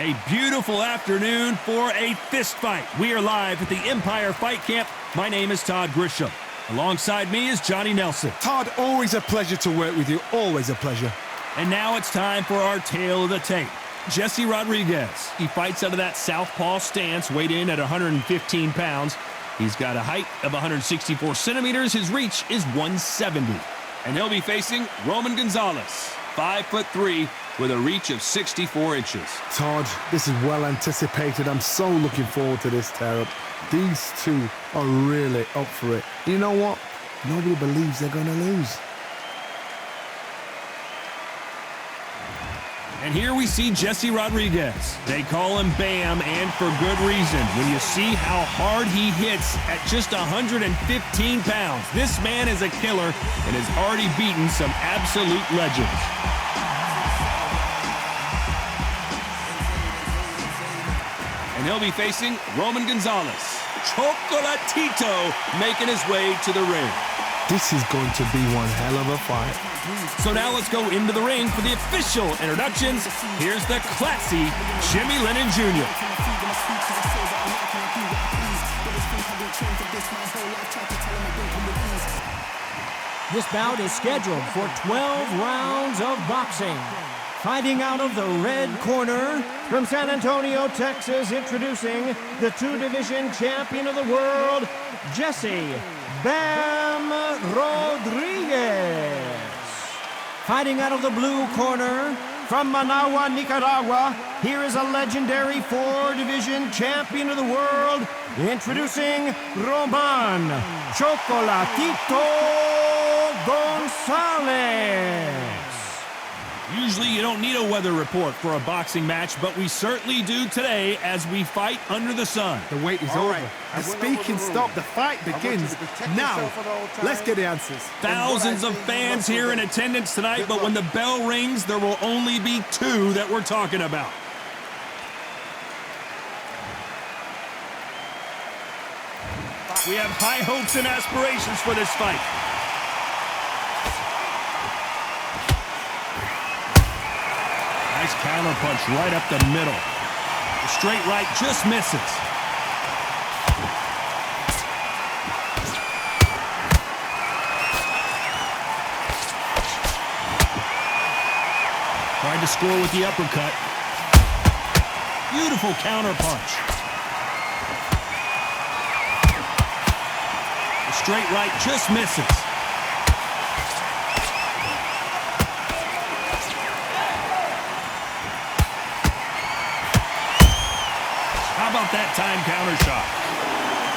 A beautiful afternoon for a fist fight. We are live at the Empire Fight Camp. My name is Todd Grisham. Alongside me is Johnny Nelson. Todd, always a pleasure to work with you. Always a pleasure. And now it's time for our tale of the tape. Jesse Rodríguez. He fights out of that southpaw stance, weighed in at 115 pounds. He's got a height of 164 centimeters. His reach is 170. And he'll be facing Román González, 5'3", with a reach of 64 inches. Todd, this is well anticipated. I'm so looking forward to this tear-up. These two are really up for it. You know what? Nobody believes they're going to lose. And here we see Jesse Rodríguez. They call him Bam, and for good reason. When you see how hard he hits at just 115 pounds, this man is a killer and has already beaten some absolute legends. And he'll be facing Román González. Chocolatito making his way to the ring. This is going to be one hell of a fight. So now let's go into the ring for the official introductions. Here's the classy Jimmy Lennon Jr. This bout is scheduled for 12 rounds of boxing. Fighting out of the red corner, from San Antonio, Texas, introducing the two-division champion of the world, Jesse Bam Rodríguez. Fighting out of the blue corner, from Managua, Nicaragua, here is a legendary four-division champion of the world, introducing Román Chocolatito González. Usually you don't need a weather report for a boxing match, but we certainly do today as we fight under the sun. The wait is over. The speaking stopped. The fight begins now. Let's get the answers. Thousands of fans here in attendance tonight, but when the bell rings, there will only be two that we're talking about. We have high hopes and aspirations for this fight. Nice counter punch right up the middle. The straight right just misses. Tried to score with the uppercut. Beautiful counter punch. The straight right just misses. How about that time counter shot?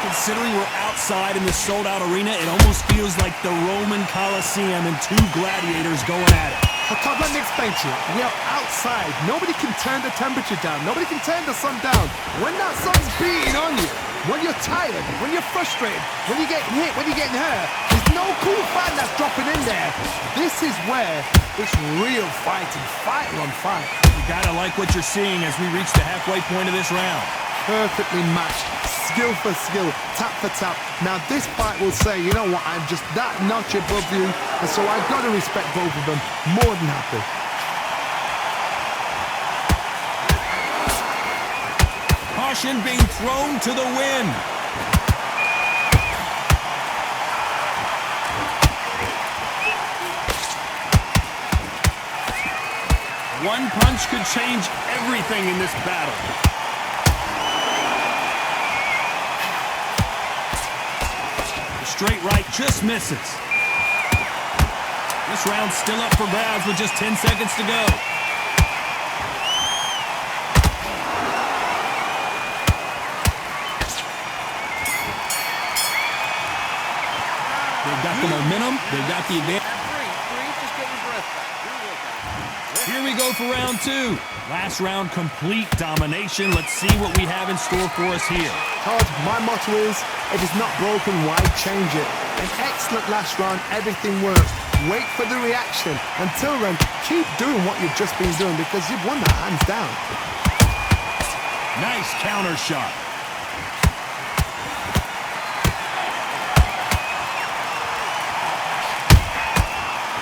Considering we're outside in the sold-out arena, it almost feels like the Roman Coliseum and two gladiators going at it. Todd, let me explain to you. We are outside. Nobody can turn the temperature down. Nobody can turn the sun down. When that sun's beating on you, when you're tired, when you're frustrated, when you're getting hit, when you're getting hurt, there's no cool fan that's dropping in there. This is where it's real fighting. Fighter on fight. You gotta like what you're seeing as we reach the halfway point of this round. Perfectly matched, skill for skill, tap for tap. Now this fight will say, you know what, I'm just that notch above you, and so I've got to respect both of them. More than happy. Caution being thrown to the wind. One punch could change everything in this battle. Straight right just misses. This round's still up for grabs with just 10 seconds to go. They've got the momentum. They've got the advantage. Here we go for round two. Last round, complete domination. Let's see what we have in store for us here. Todd, my motto is, if it's not broken, why change it? An excellent last round, everything works. Wait for the reaction. Until then, keep doing what you've just been doing because you've won that hands down. Nice counter shot.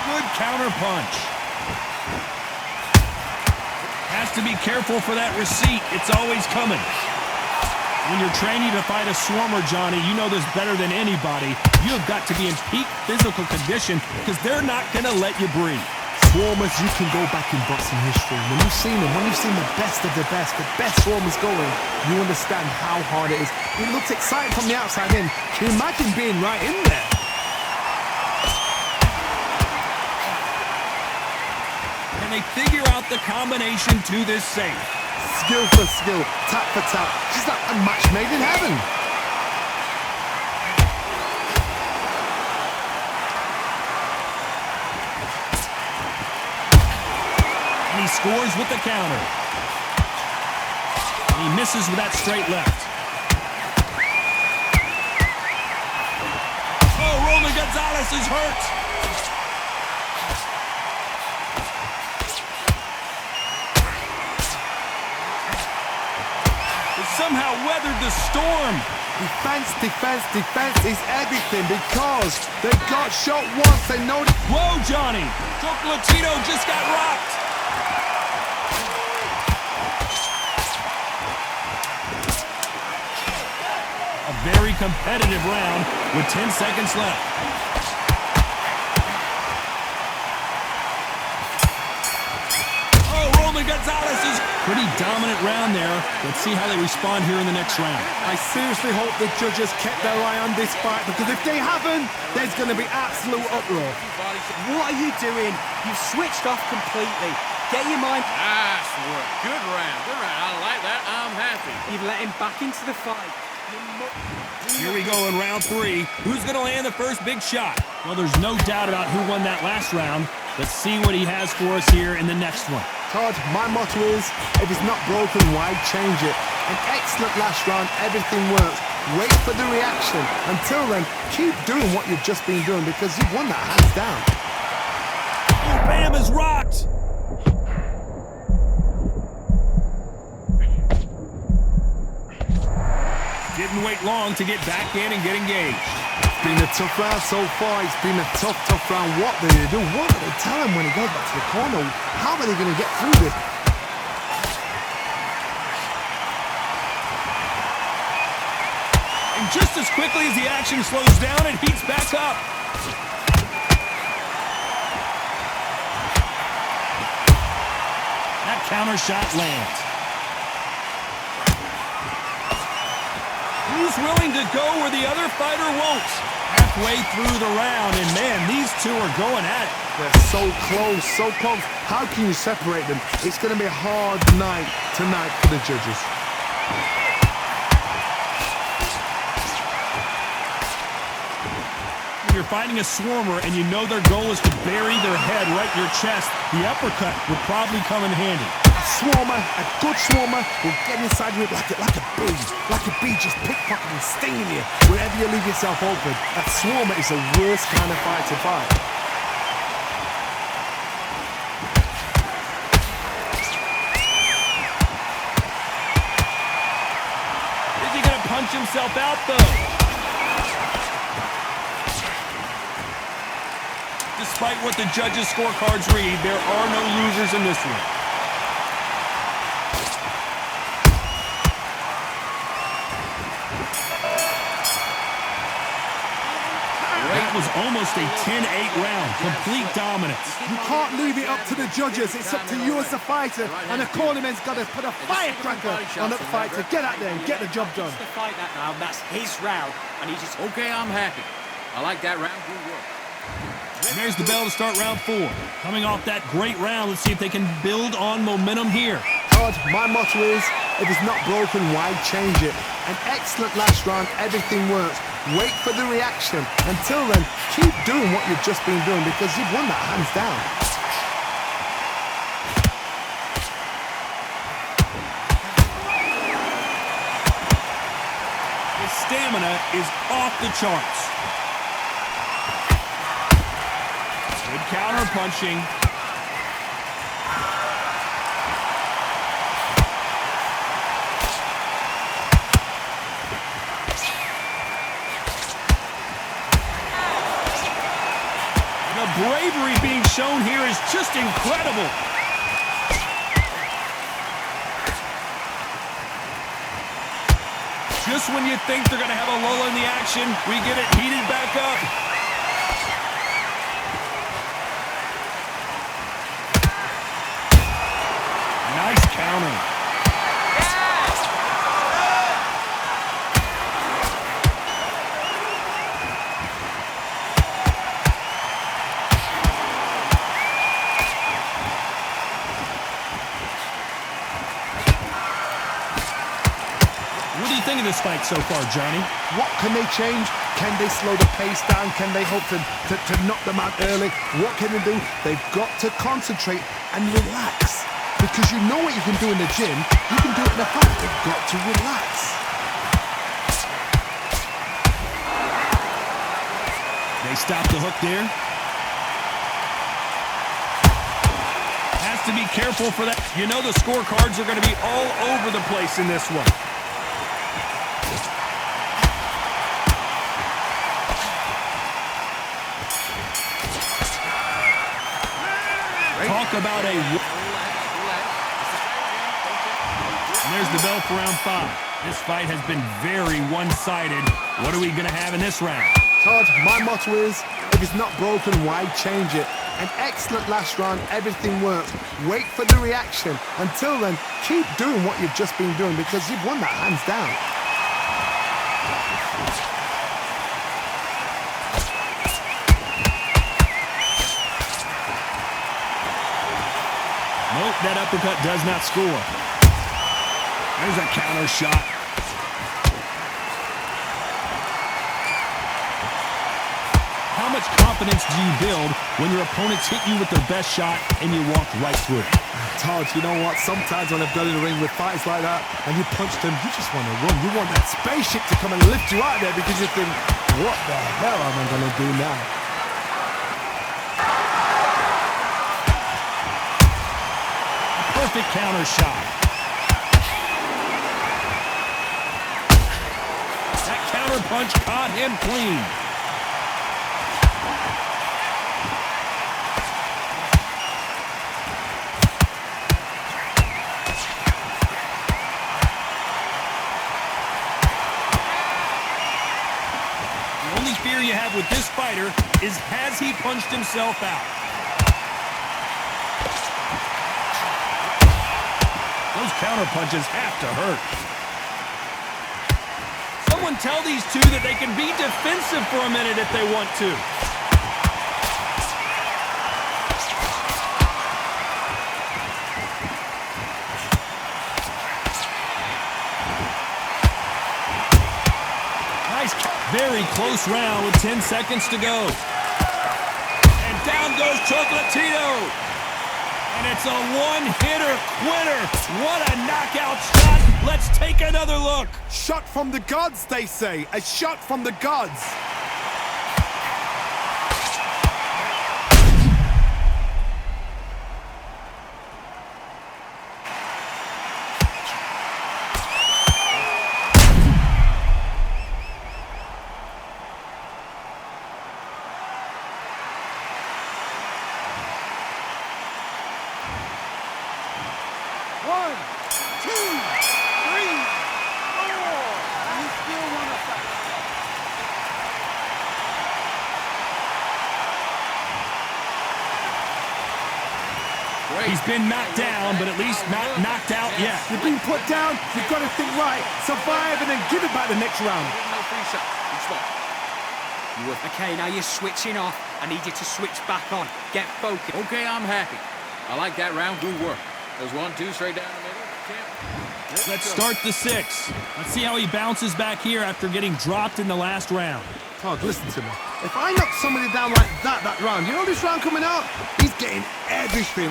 Good counter punch. Has to be careful for that receipt. It's always coming. When you're training to fight a swarmer, Johnny, you know this better than anybody. You have got to be in peak physical condition because they're not going to let you breathe. Swarmers, you can go back in boxing history. When you've seen them, when you've seen the best of the best swarmers going, you understand how hard it is. It looks exciting from the outside in. Can you imagine being right in there? And they figure out the combination to this safe. Skill for skill, tap for tap. She's like a match made in heaven. And he scores with the counter. And he misses with that straight left. Oh, Roman González is hurt. Somehow weathered the storm. Defense, defense, defense is everything because they got shot once. They know. Whoa, Johnny! Chocolatito just got rocked. A very competitive round with 10 seconds left. Oh, Roman González is pretty dominant round there. Let's see how they respond here in the next round. I seriously hope the judges kept their eye on this fight because if they haven't, there's going to be absolute uproar. What are you doing? You've switched off completely. Get your mind. Nice work. Good round. Good round. I like that. I'm happy. You've let him back into the fight. Here we go in round 3. Who's going to land the first big shot? Well, there's no doubt about who won that last round. Let's see what he has for us here in the next one. Todd, my motto is, if it's not broken, why change it? An excellent last round, everything works. Wait for the reaction. Until then, keep doing what you've just been doing because you've won that hands down. Oh, Bam is rocked! Didn't wait long to get back in and get engaged. It's been a tough round so far. It's been a tough round. What do they do? What do they tell him when he goes back to the corner? How are they going to get through this? And just as quickly as the action slows down, it heats back up. That counter shot lands. Who's willing to go where the other fighter won't? Halfway through the round, and man, these two are going at it. They're so close, so close. How can you separate them? It's going to be a hard night tonight for the judges. When you're fighting a swarmer and you know their goal is to bury their head right in your chest, the uppercut would probably come in handy. Swarmer, a good swarmer, will get inside you like a bee, just pickpocketing and stinging you wherever you leave yourself open. A swarmer is the worst kind of fight to fight. Is he going to punch himself out, though? Despite what the judges' scorecards read, there are no losers in this one. That was almost a 10-8 round, complete dominance. You can't leave it up to the judges. It's up to you as the fighter, and the cornerman's got to put a firecracker on that fight to get out there and get the job done. To fight that round, that's his round, and he just. Okay, I'm happy. I like that round. Good work. And there's the bell to start round 4. Coming off that great round, let's see if they can build on momentum here. Todd, my motto is, if it's not broken, why change it? An excellent last round, everything works. Wait for the reaction. Until then, keep doing what you've just been doing because you've won that hands down. His stamina is off the charts. Good counter punching. The bravery being shown here is just incredible. Just when you think they're going to have a lull in the action, we get it heated back up. Nice counter. What do you think of this fight so far, Johnny? What can they change? Can they slow the pace down? Can they hope to knock them out early? What can they do? They've got to concentrate and relax. Because you know what you can do in the gym, you can do it in the fight. They've got to relax. They stop the hook there. Has to be careful for that. You know the scorecards are going to be all over the place in this one. Talk about a... And there's the bell for round 5. This fight has been very one-sided. What are we going to have in this round? Todd, my motto is, if it's not broken, why change it? An excellent last round, everything worked. Wait for the reaction. Until then, keep doing what you've just been doing because you've won that hands down. Nope, that uppercut does not score. There's a counter shot. How much confidence do you build when your opponents hit you with their best shot and you walk right through it? Todd, you know what? Sometimes when I've done in the ring with fights like that and you punch them, you just want to run. You want that spaceship to come and lift you out there because you think, what the hell am I going to do now? Perfect counter shot. That counter punch caught him clean. The only fear you have with this fighter is has he punched himself out? Those counter punches have to hurt. Someone tell these two that they can be defensive for a minute if they want to. Nice, very close round with 10 seconds to go. And down goes Chocolatito. And it's a one-hitter quitter. What a knockout shot. Let's take another look. Shot from the gods, they say. A shot from the gods. He's been knocked down, but at least not knocked out yet. You've been put down, you've got to think right, survive, and then give it back the next round. Okay, now you're switching off. I need you to switch back on. Get focused. Okay, I'm happy. I like that round. Good work. There's 1, 2, straight down the middle. Let's start the 6. Let's see how he bounces back here after getting dropped in the last round. Todd, listen to me. If I knock somebody down like that round, you know this round coming out? He's getting everything,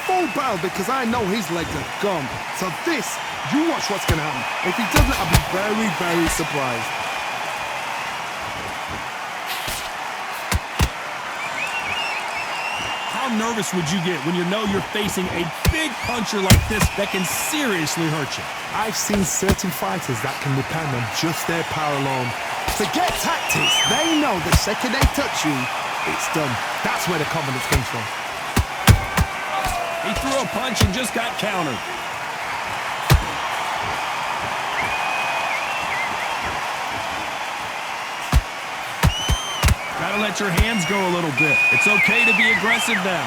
full barrel because I know his legs are gone. So this, you watch what's going to happen. If he doesn't, I'll be very, very surprised. How nervous would you get when you know you're facing a big puncher like this that can seriously hurt you? I've seen certain fighters that can depend on just their power alone. Forget tactics. They know the second they touch you, it's done. That's where the confidence comes from. He threw a punch and just got countered. let your hands go a little bit. It's okay to be aggressive now.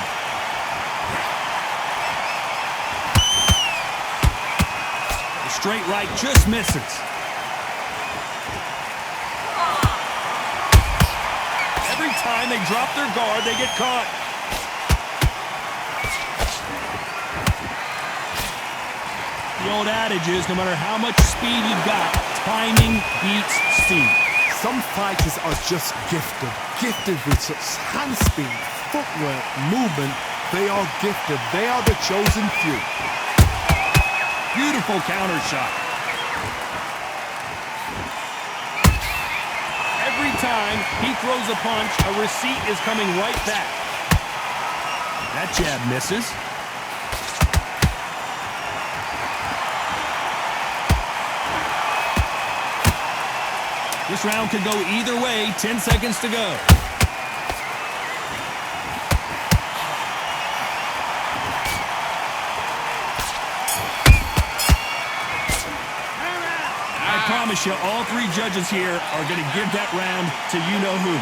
The straight right just misses. Every time they drop their guard, they get caught. The old adage is, no matter how much speed you've got, timing beats speed. Some fighters are just gifted with such hand speed, footwork, movement. They are gifted. They are the chosen few. Beautiful counter shot. Every time he throws a punch, a receipt is coming right back. That jab misses. This round could go either way. 10 seconds to go. I promise you, all three judges here are going to give that round to you-know-who.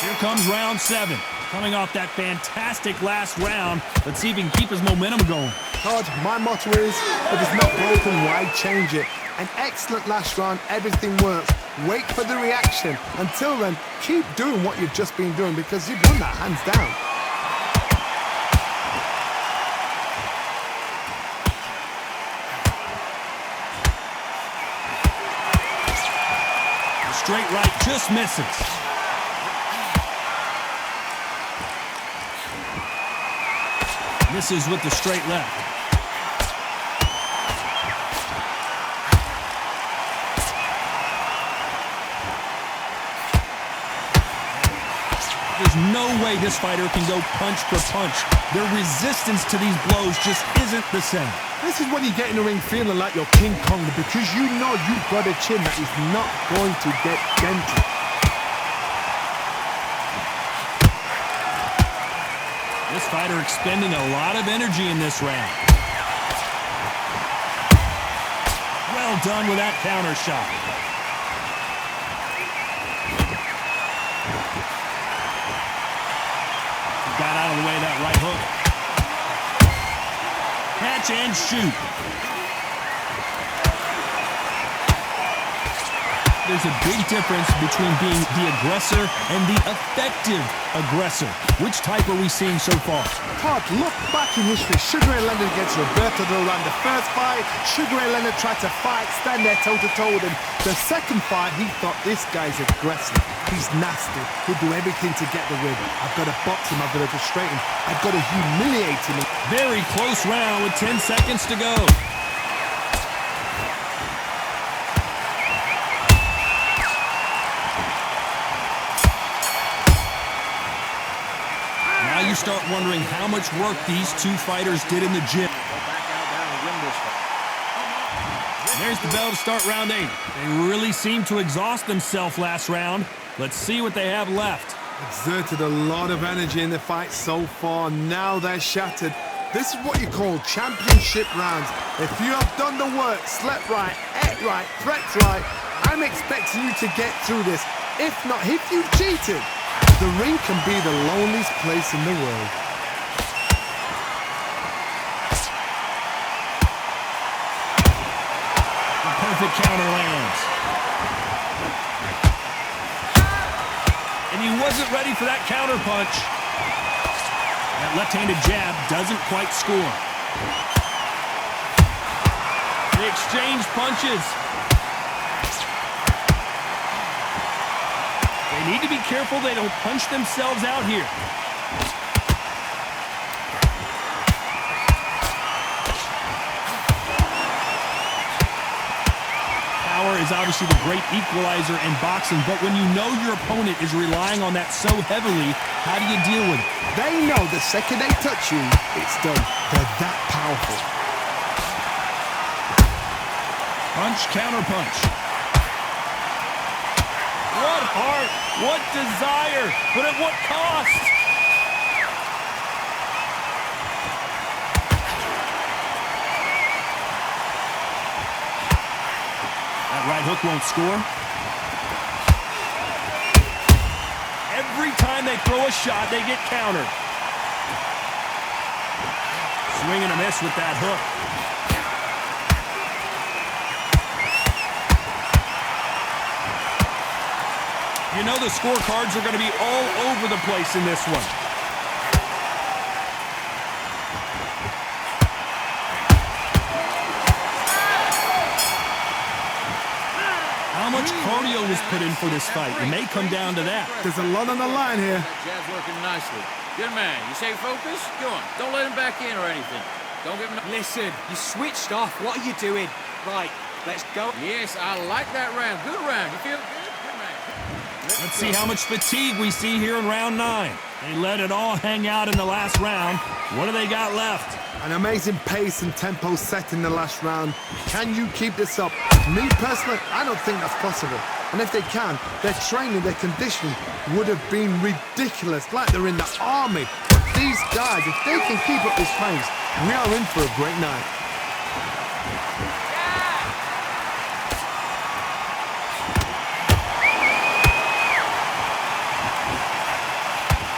Here comes round 7. Coming off that fantastic last round, let's see if he can keep his momentum going. Todd, my motto is, if it's not broken, why change it? An excellent last round, everything works. Wait for the reaction. Until then, keep doing what you've just been doing because you've won that hands down. The straight right just misses. Misses with the straight left. There's no way this fighter can go punch for punch. Their resistance to these blows just isn't the same. This is when you get in the ring feeling like you're King Kong because you know you've got a chin that is not going to get dented. This fighter expending a lot of energy in this round. Well done with that counter shot. Got out of the way of that right hook. Catch and shoot. There's a big difference between being the aggressor and the effective aggressor. Which type are we seeing so far? Todd, look back in history. Sugar Ray Leonard against Roberto Duran. The first fight, Sugar Ray Leonard tried to fight, stand there toe-to-toe with him. The second fight, he thought, this guy's aggressive. He's nasty. He'll do everything to get the win. I've got to box him. I've got to frustrate him. I've got to humiliate him. Very close round with 10 seconds to go. Now you start wondering how much work these two fighters did in the gym. There's the bell to start round 8. They really seemed to exhaust themselves last round. Let's see what they have left. Exerted a lot of energy in the fight so far. Now they're shattered. This is what you call championship rounds. If you have done the work, slept right, ate right, threat right, I'm expecting you to get through this. If not, if you cheated, the ring can be the loneliest place in the world. The perfect counter lands. And he wasn't ready for that counter punch. That left-handed jab doesn't quite score. They exchange punches. They need to be careful they don't punch themselves out here. Power is obviously the great equalizer in boxing, but when you know your opponent is relying on that so heavily, how do you deal with it? They know the second they touch you, it's done. They're that powerful. Punch, counter punch. What heart, what desire, but at what cost? That right hook won't score. time they throw a shot, they get countered. Swing and a miss with that hook. You know the scorecards are going to be all over the place in this one. How much cardio was put in for this fight? It may come down to that. There's a lot on the line here. That jab's working nicely. Good man. You stay focused? Go on. Don't let him back in or anything. Don't give him... Listen, you switched off. What are you doing? Right, let's go. Yes, I like that round. Good round. You feel good? Good man. Let's see how much fatigue we see here in round 9. They let it all hang out in the last round. What do they got left? An amazing pace and tempo set in the last round. Can you keep this up? Me personally, I don't think that's possible. And if they can, their training, their conditioning would have been ridiculous, like they're in the army. But these guys, if they can keep up this pace, we are in for a great night.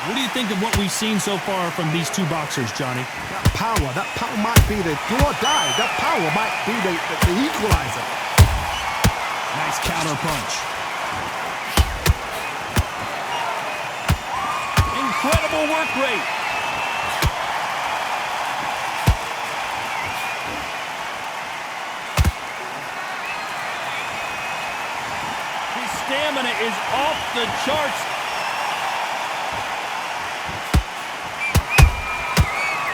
What do you think of what we've seen so far from these two boxers, Johnny? That power might be the do or die. That power might be the equalizer. Nice counter punch. Incredible work rate. His stamina is off the charts.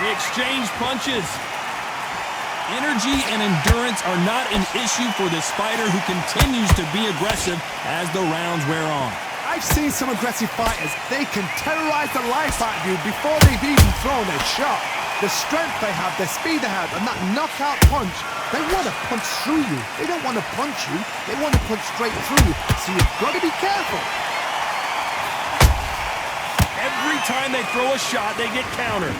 They exchange punches. Energy and endurance are not an issue for this fighter who continues to be aggressive as the rounds wear on. I've seen some aggressive fighters. They can terrorize the life out of you before they've even thrown a shot. The strength they have, the speed they have, and that knockout punch, they want to punch through you. They don't want to punch you. They want to punch straight through you. So you've got to be careful. Every time they throw a shot, they get countered.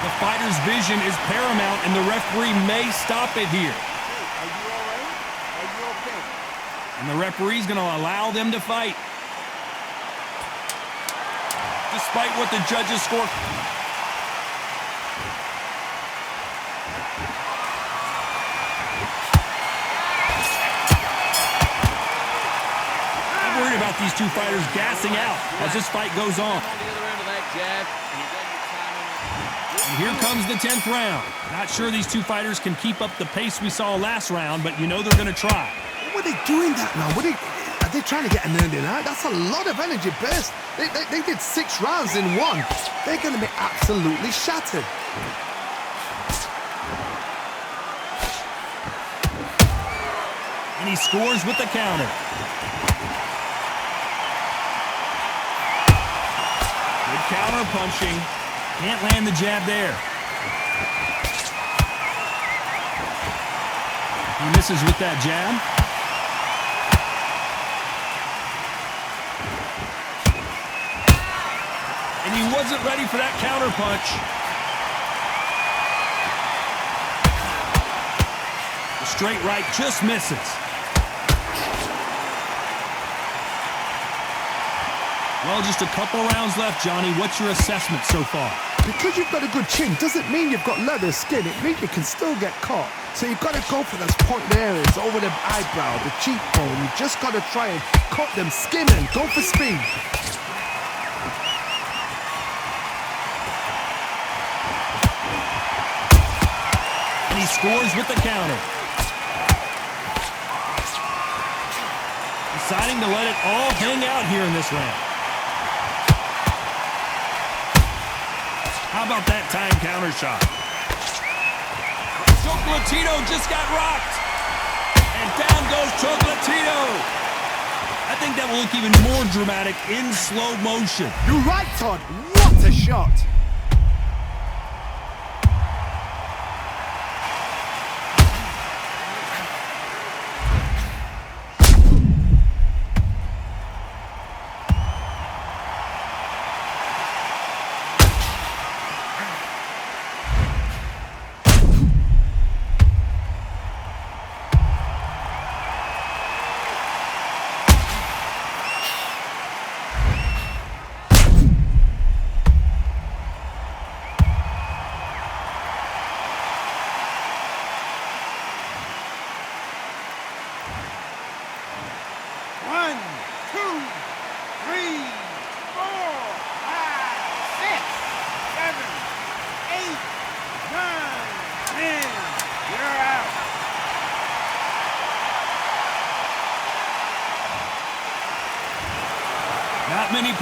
The fighter's vision is paramount, and the referee may stop it here. Are you all right? Are you okay? And the referee's going to allow them to fight. Despite what the judges score. I'm worried about these two fighters gassing out as this fight goes on. On the other end of that jab, and he does your timing. And here comes the 10th round. Not sure these two fighters can keep up the pace we saw last round, but you know they're going to try. What are they doing that now? Are they trying to get an early night? That's a lot of energy burst. They did 6 rounds in one. They're going to be absolutely shattered. And he scores with the counter. Good counter punching. Can't land the jab there. He misses with that jab. And he wasn't ready for that counter punch. The straight right just misses. Well, just a couple rounds left, Johnny. What's your assessment so far? Because you've got a good chin doesn't mean you've got leather skin. It means you can still get caught. So you've got to go for those pointed areas over the eyebrow, the cheekbone. You've just got to try and cut them, skim them, go for speed. And he scores with the counter. Deciding to let it all hang out here in this round. How about that time counter shot? Chocolatito just got rocked. And down goes Chocolatito. I think that will look even more dramatic in slow motion. You're right, Todd. What a shot.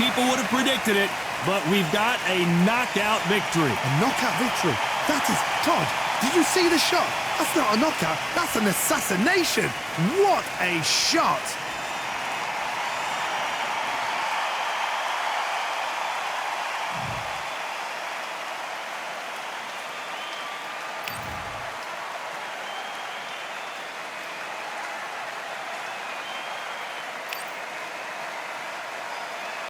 people would have predicted it, but we've got a knockout victory. A knockout victory. That is... Todd, did you see the shot? That's not a knockout. That's an assassination. What a shot.